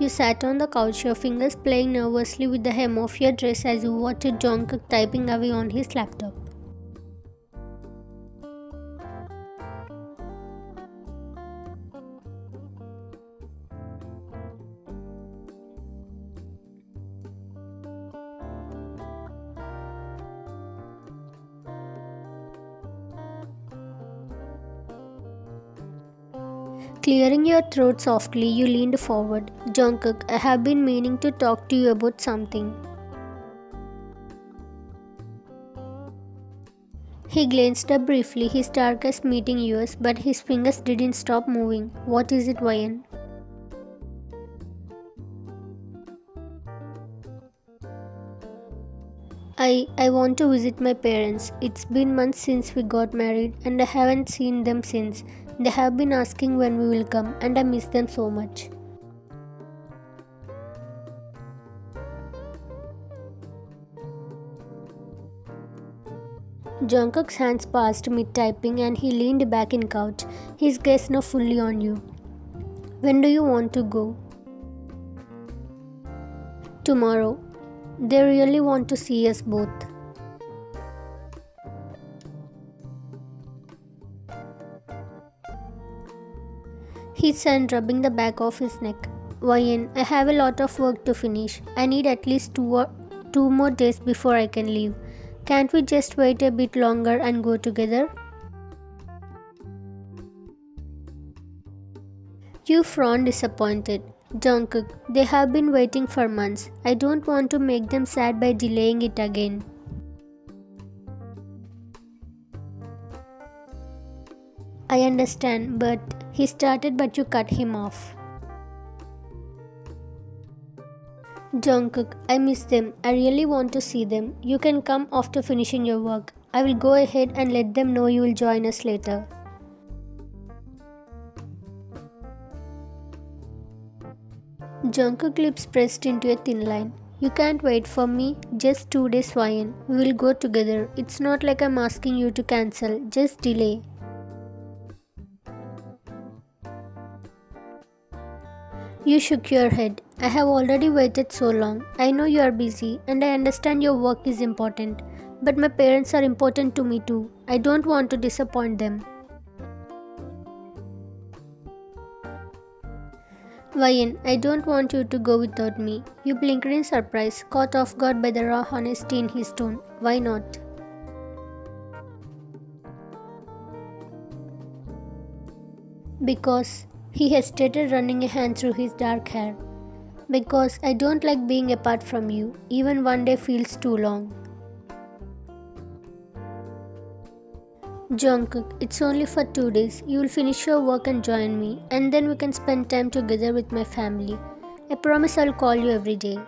You sat on the couch, your fingers playing nervously with the hem of your dress as you watched Jungkook typing away on his laptop. Clearing your throat softly, you leaned forward. Jungkook, I have been meaning to talk to you about something. He glanced up briefly, his dark eyes meeting yours, but his fingers didn't stop moving. What is it, Ryan? I want to visit my parents. It's been months since we got married and I haven't seen them since. They have been asking when we will come and I miss them so much. Jungkook's hands passed mid-typing and he leaned back in couch, his gaze now fully on you. When do you want to go? Tomorrow. They really want to see us both. He said, rubbing the back of his neck. Ryan, I have a lot of work to finish. I need at least two more days before I can leave. Can't we just wait a bit longer and go together? You frowned disappointed. Jungkook, they have been waiting for months. I don't want to make them sad by delaying it again. I understand, but he started but you cut him off. Jungkook, I miss them. I really want to see them. You can come after finishing your work. I will go ahead and let them know you will join us later. Jungkook lips pressed into a thin line. You can't wait for me. Just 2 days, Ryan. We will go together. It's not like I'm asking you to cancel. Just delay. You shook your head. I have already waited so long. I know you are busy and I understand your work is important. But my parents are important to me too. I don't want to disappoint them. Ryan, I don't want you to go without me. You blinked in surprise, caught off guard by the raw honesty in his tone. Why not? Because he hesitated, running a hand through his dark hair. Because I don't like being apart from you. Even one day feels too long. Jungkook, it's only for 2 days. You will finish your work and join me, and then we can spend time together with my family. I promise I'll call you every day.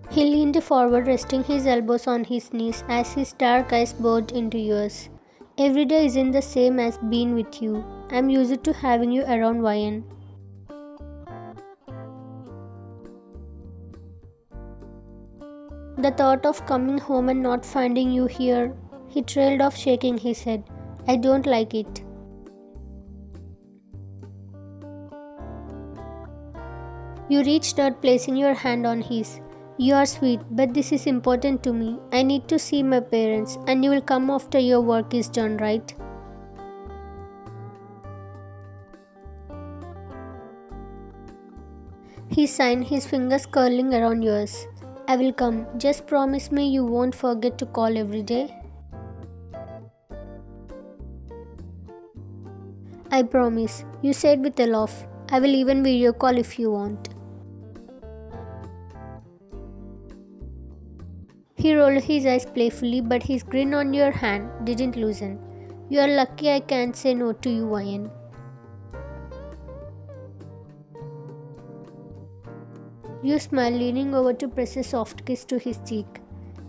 He leaned forward, resting his elbows on his knees as his dark eyes bored into yours. Every day isn't the same as being with you. I'm used to having you around, Ryan. The thought of coming home and not finding you here, he trailed off, shaking his head. I don't like it. You reached out, placing your hand on his. You are sweet, but this is important to me. I need to see my parents, and you will come after your work is done, right? He signed, his fingers curling around yours. I will come. Just promise me you won't forget to call every day. I promise, you said with a laugh. I will even video call if you want. He rolled his eyes playfully, but his grin on your hand didn't loosen. You are lucky I can't say no to you, Ryan. You smiled, leaning over to press a soft kiss to his cheek.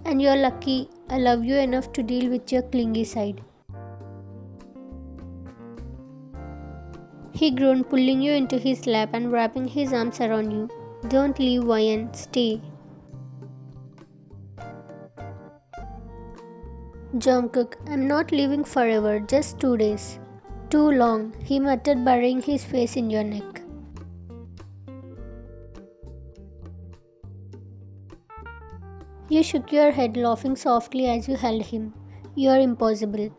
And you're lucky I love you enough to deal with your clingy side. He groaned, pulling you into his lap and wrapping his arms around you. Don't leave, Ryan. Stay. Jungkook, I'm not leaving forever, just 2 days. Too long, he muttered, burying his face in your neck. You shook your head, laughing softly as you held him. You're impossible.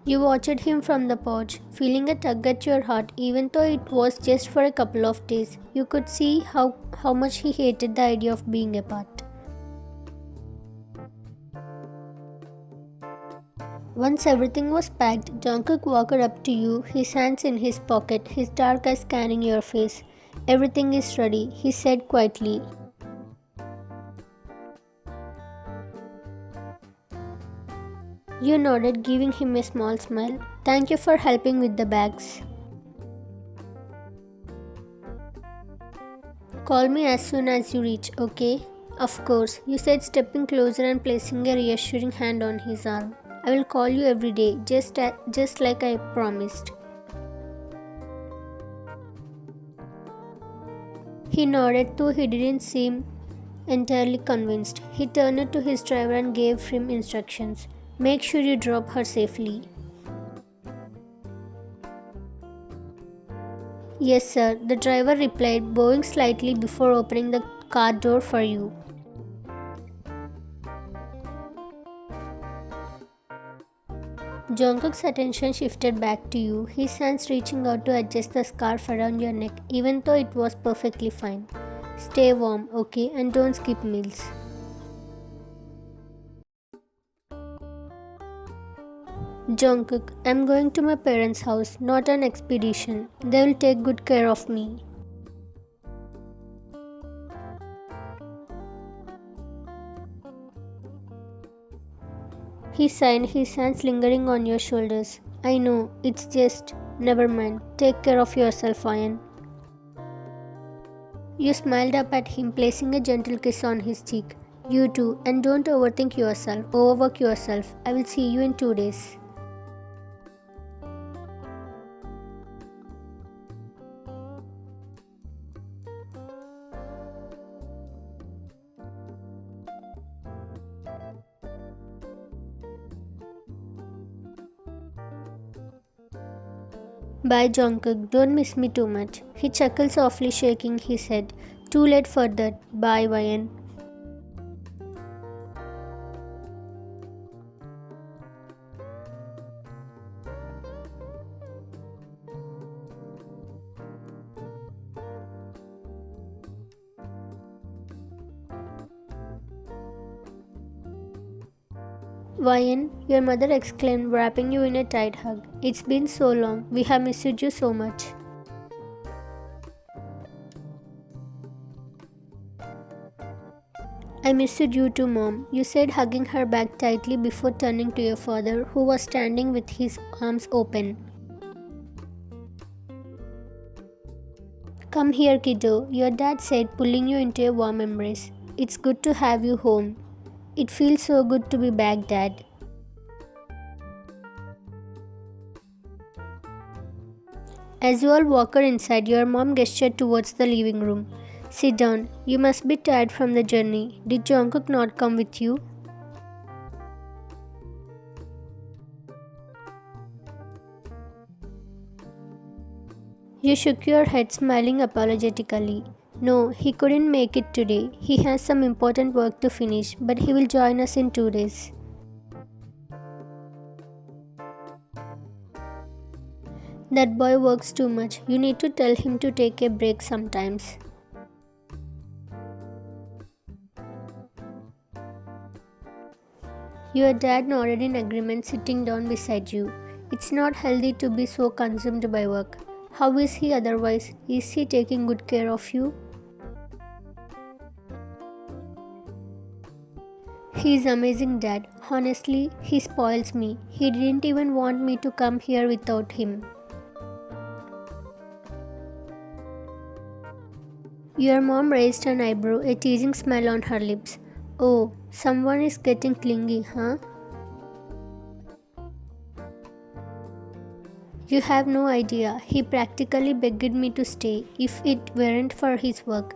You watched him from the porch, feeling a tug at your heart even though it was just for a couple of days. You could see how much he hated the idea of being apart. Once everything was packed, Jungkook walked up to you, his hands in his pocket, his dark eyes scanning your face. Everything is ready, he said quietly. You nodded, giving him a small smile. Thank you for helping with the bags. Call me as soon as you reach, okay? Of course, you said, stepping closer and placing a reassuring hand on his arm. I will call you every day, just like I promised. He nodded, though he didn't seem entirely convinced. He turned to his driver and gave him instructions. Make sure you drop her safely. Yes, sir, the driver replied, bowing slightly before opening the car door for you. Jungkook's attention shifted back to you, his hands reaching out to adjust the scarf around your neck, even though it was perfectly fine. Stay warm, okay, and don't skip meals. Jungkook, I'm going to my parents' house, not an expedition. They will take good care of me. He sighed, his hands lingering on your shoulders. I know, it's just. Never mind. Take care of yourself, Ian. You smiled up at him, placing a gentle kiss on his cheek. You too, and don't overwork yourself. I will see you in 2 days. Bye, Jungkook. Don't miss me too much. He chuckled softly, shaking his head. Too late for that. Bye, Ryan. Ryan, your mother exclaimed, wrapping you in a tight hug. It's been so long. We have missed you so much. I missed you too, Mom, you said, hugging her back tightly before turning to your father, who was standing with his arms open. Come here, kiddo, your dad said, pulling you into a warm embrace. It's good to have you home. It feels so good to be back, Dad. As you all walked inside, your mom gestured towards the living room. Sit down. You must be tired from the journey. Did Jungkook not come with you? You shook your head, smiling apologetically. No, he couldn't make it today. He has some important work to finish, but he will join us in 2 days. That boy works too much. You need to tell him to take a break sometimes. Your dad nodded in agreement, sitting down beside you. It's not healthy to be so consumed by work. How is he otherwise? Is he taking good care of you? He's amazing, Dad. Honestly, he spoils me. He didn't even want me to come here without him. Your mom raised an eyebrow, a teasing smile on her lips. Oh, someone is getting clingy, huh? You have no idea. He practically begged me to stay if it weren't for his work.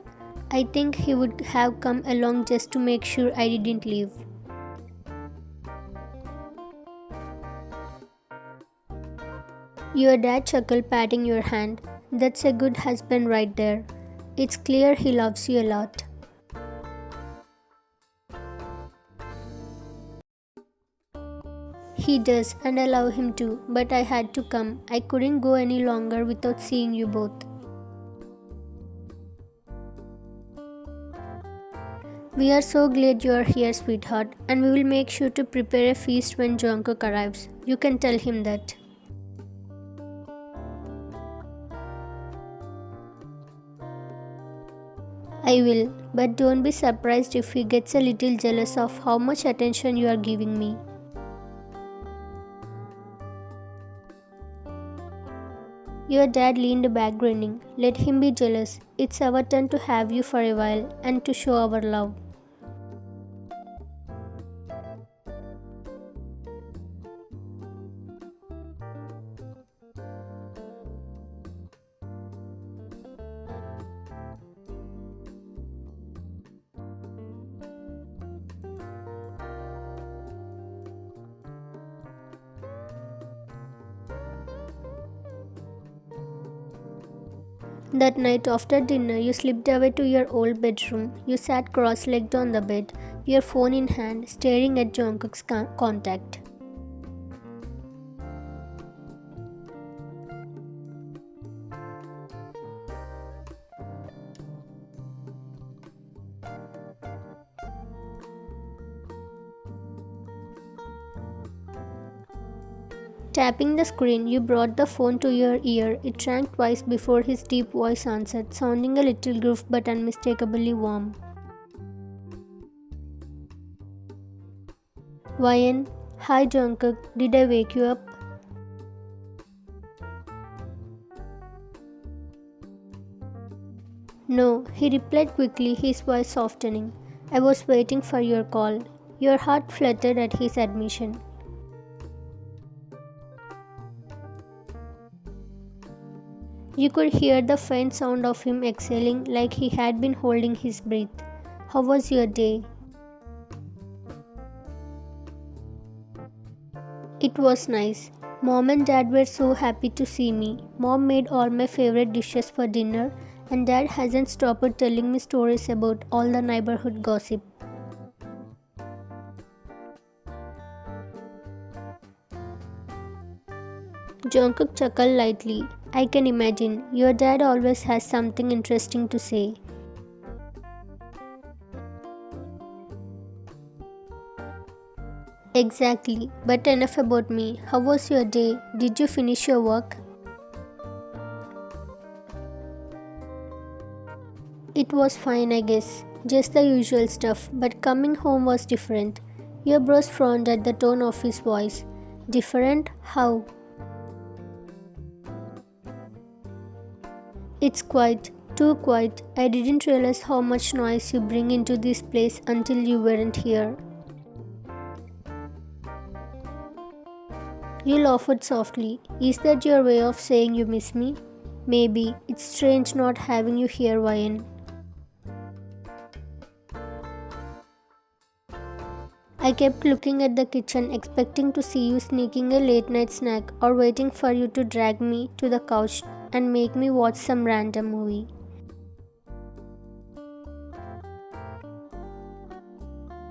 I think he would have come along just to make sure I didn't leave. Your dad chuckled, patting your hand. That's a good husband right there. It's clear he loves you a lot. He does, and I love him too, but I had to come. I couldn't go any longer without seeing you both. We are so glad you are here, sweetheart, and we will make sure to prepare a feast when Jungkook arrives. You can tell him that. I will, but don't be surprised if he gets a little jealous of how much attention you are giving me. Your dad leaned back grinning. Let him be jealous. It's our turn to have you for a while and to show our love. That night after dinner, you slipped away to your old bedroom. You sat cross-legged on the bed, your phone in hand, staring at Jungkook's contact. Tapping the screen, you brought the phone to your ear. It rang twice before his deep voice answered, sounding a little gruff but unmistakably warm. Ryan, hi Jungkook, did I wake you up? No, he replied quickly, his voice softening. I was waiting for your call. Your heart fluttered at his admission. You could hear the faint sound of him exhaling like he had been holding his breath. How was your day? It was nice. Mom and Dad were so happy to see me. Mom made all my favorite dishes for dinner, and Dad hasn't stopped telling me stories about all the neighborhood gossip. Jungkook chuckled lightly. I can imagine. Your dad always has something interesting to say. Exactly. But enough about me. How was your day? Did you finish your work? It was fine, I guess. Just the usual stuff. But coming home was different. Your bros frowned at the tone of his voice. Different? How? It's quiet, too quiet. I didn't realize how much noise you bring into this place until you weren't here. You laughed softly. Is that your way of saying you miss me? Maybe. It's strange not having you here, Ryan. I kept looking at the kitchen, expecting to see you sneaking a late night snack or waiting for you to drag me to the couch and make me watch some random movie.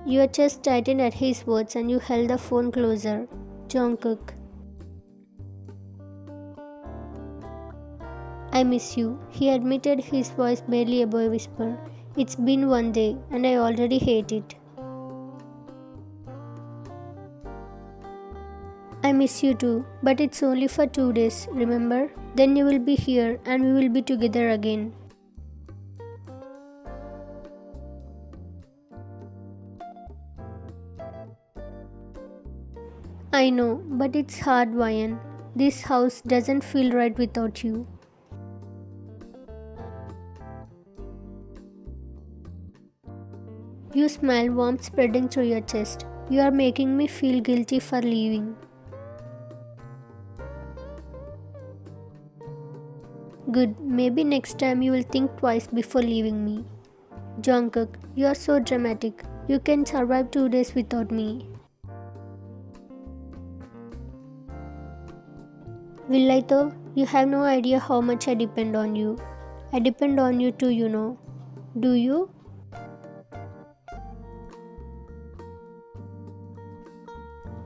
Your chest tightened at his words and you held the phone closer. Jungkook. I miss you, he admitted, his voice barely above a whisper. It's been one day and I already hate it. I miss you too, but it's only for 2 days, remember? Then you will be here and we will be together again. I know, but it's hard, Ryan. This house doesn't feel right without you. You smile, warmth spreading through your chest. You are making me feel guilty for leaving. Good, maybe next time you will think twice before leaving me. Jungkook, you are so dramatic. You can survive 2 days without me. Will I though? You have no idea how much I depend on you. I depend on you too, you know. Do you?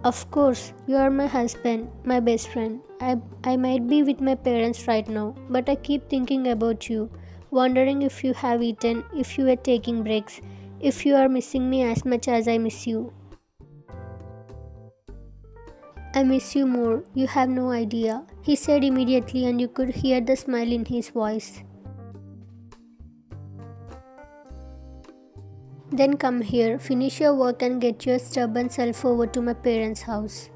Of course, you are my husband, my best friend. I might be with my parents right now, but I keep thinking about you, wondering if you have eaten, if you are taking breaks, if you are missing me as much as I miss you. I miss you more, you have no idea, he said immediately, and you could hear the smile in his voice. Then come here, finish your work and get your stubborn self over to my parents' house.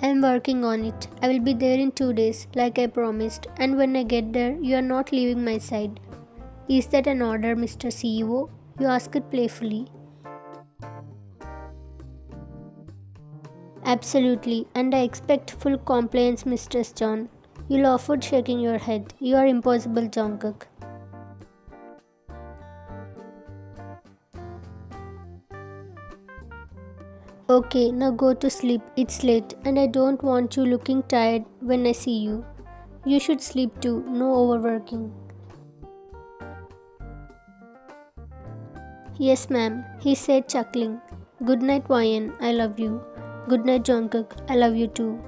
I'm working on it. I will be there in 2 days, like I promised, and when I get there, you are not leaving my side. Is that an order, Mr. CEO? You asked playfully. Absolutely, and I expect full compliance, Mr. Stone. You offered, shaking your head. You are impossible, Jungkook. Okay, now go to sleep. It's late, and I don't want you looking tired when I see you. You should sleep too, no overworking. Yes, ma'am, he said, chuckling. Good night, Ryan. I love you. Good night, Jungkook. I love you too.